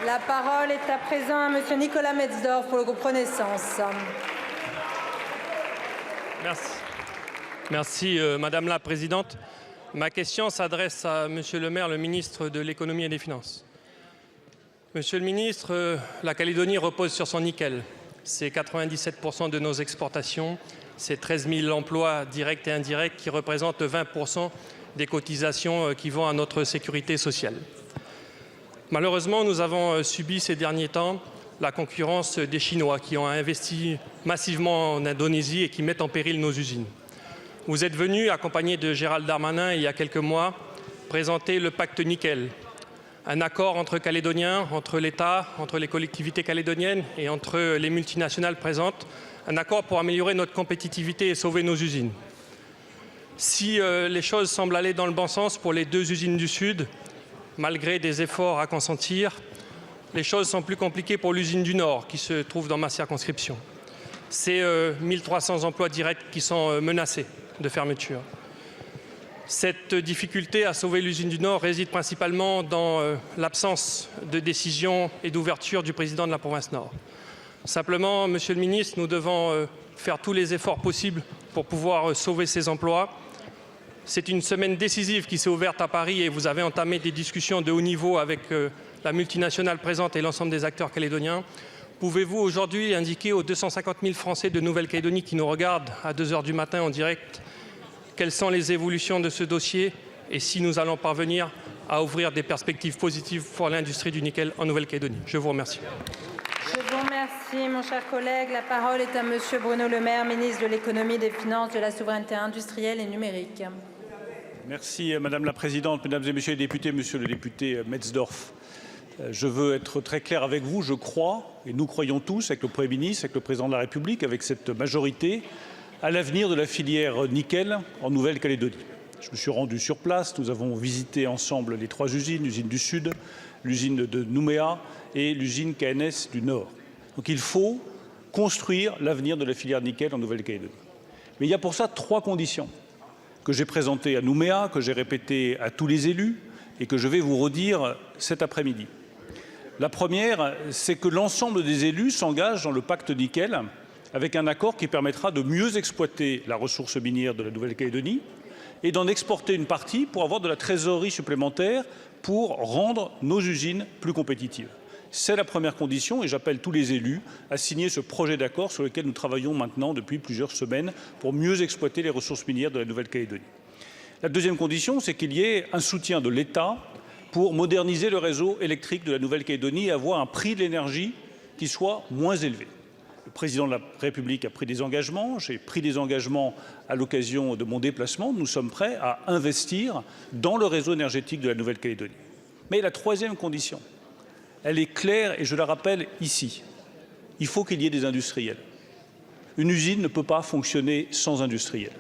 La parole est à présent à Monsieur Nicolas Metzdorf pour le groupe Renaissance. Merci Madame la Présidente. Ma question s'adresse à Monsieur le maire, le ministre de l'Économie et des Finances. Monsieur le ministre, la Calédonie repose sur son nickel. C'est 97% de nos exportations, c'est 13 000 emplois directs et indirects qui représentent 20% des cotisations qui vont à notre sécurité sociale. Malheureusement, nous avons subi ces derniers temps la concurrence des Chinois qui ont investi massivement en Indonésie et qui mettent en péril nos usines. Vous êtes venu, accompagné de Gérald Darmanin, il y a quelques mois, présenter le pacte nickel, un accord entre Calédoniens, entre l'État, entre les collectivités calédoniennes et entre les multinationales présentes, un accord pour améliorer notre compétitivité et sauver nos usines. Si les choses semblent aller dans le bon sens pour les deux usines du Sud, malgré des efforts à consentir, les choses sont plus compliquées pour l'usine du Nord, qui se trouve dans ma circonscription. C'est 1300 emplois directs qui sont menacés de fermeture. Cette difficulté à sauver l'usine du Nord réside principalement dans l'absence de décision et d'ouverture du président de la province Nord. Simplement, Monsieur le ministre, nous devons faire tous les efforts possibles pour pouvoir sauver ces emplois. C'est une semaine décisive qui s'est ouverte à Paris et vous avez entamé des discussions de haut niveau avec la multinationale présente et l'ensemble des acteurs calédoniens. Pouvez-vous aujourd'hui indiquer aux 250 000 Français de Nouvelle-Calédonie qui nous regardent à 2 h du matin en direct quelles sont les évolutions de ce dossier et si nous allons parvenir à ouvrir des perspectives positives pour l'industrie du nickel en Nouvelle-Calédonie? Je vous remercie. Je vous remercie, mon cher collègue. La parole est à Monsieur Bruno Le Maire, ministre de l'Économie, des Finances, de la Souveraineté industrielle et numérique. Merci Madame la Présidente, Mesdames et Messieurs les députés, Monsieur le député Metzdorf. Je veux être très clair avec vous. Je crois, et nous croyons tous, avec le Premier ministre, avec le Président de la République, avec cette majorité, à l'avenir de la filière nickel en Nouvelle-Calédonie. Je me suis rendu sur place. Nous avons visité ensemble les 3 usines, l'usine du Sud, l'usine de Nouméa et l'usine KNS du Nord. Donc il faut construire l'avenir de la filière nickel en Nouvelle-Calédonie. Mais il y a pour ça 3 conditions que j'ai présentées à Nouméa, que j'ai répétées à tous les élus et que je vais vous redire cet après-midi. La première, c'est que l'ensemble des élus s'engagent dans le pacte nickel avec un accord qui permettra de mieux exploiter la ressource minière de la Nouvelle-Calédonie et d'en exporter une partie pour avoir de la trésorerie supplémentaire pour rendre nos usines plus compétitives. C'est la première condition et j'appelle tous les élus à signer ce projet d'accord sur lequel nous travaillons maintenant depuis plusieurs semaines pour mieux exploiter les ressources minières de la Nouvelle-Calédonie. La deuxième condition, c'est qu'il y ait un soutien de l'État pour moderniser le réseau électrique de la Nouvelle-Calédonie et avoir un prix de l'énergie qui soit moins élevé. Le président de la République a pris des engagements, j'ai pris des engagements à l'occasion de mon déplacement. Nous sommes prêts à investir dans le réseau énergétique de la Nouvelle-Calédonie. Mais la troisième condition, elle est claire et je la rappelle ici. Il faut qu'il y ait des industriels. Une usine ne peut pas fonctionner sans industriels.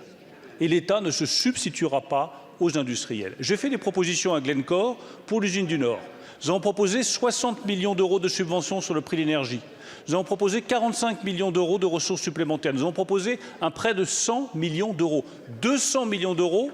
Et l'État ne se substituera pas aux industriels. J'ai fait des propositions à Glencore pour l'usine du Nord. Nous avons proposé 60 millions d'euros de subventions sur le prix de l'énergie. Nous avons proposé 45 millions d'euros de ressources supplémentaires. Nous avons proposé un prêt de 100 millions d'euros. 200 millions d'euros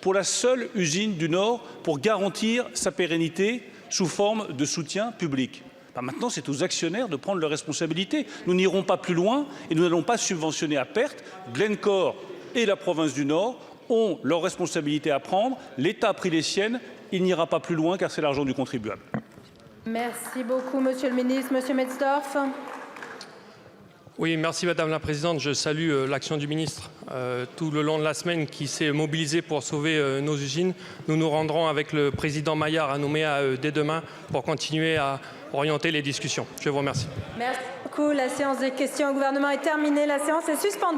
pour la seule usine du Nord pour garantir sa pérennité sous forme de soutien public. Maintenant, c'est aux actionnaires de prendre leurs responsabilités. Nous n'irons pas plus loin et nous n'allons pas subventionner à perte. Glencore et la province du Nord ont leurs responsabilités à prendre. L'État a pris les siennes. Il n'ira pas plus loin car c'est l'argent du contribuable. Merci beaucoup, Monsieur le ministre. Monsieur Metzdorf. Oui, merci Madame la Présidente. Je salue l'action du ministre tout le long de la semaine qui s'est mobilisé pour sauver nos usines. Nous nous rendrons avec le président Maillard à Nouméa dès demain pour continuer à orienter les discussions. Je vous remercie. Merci beaucoup. La séance des questions au gouvernement est terminée. La séance est suspendue.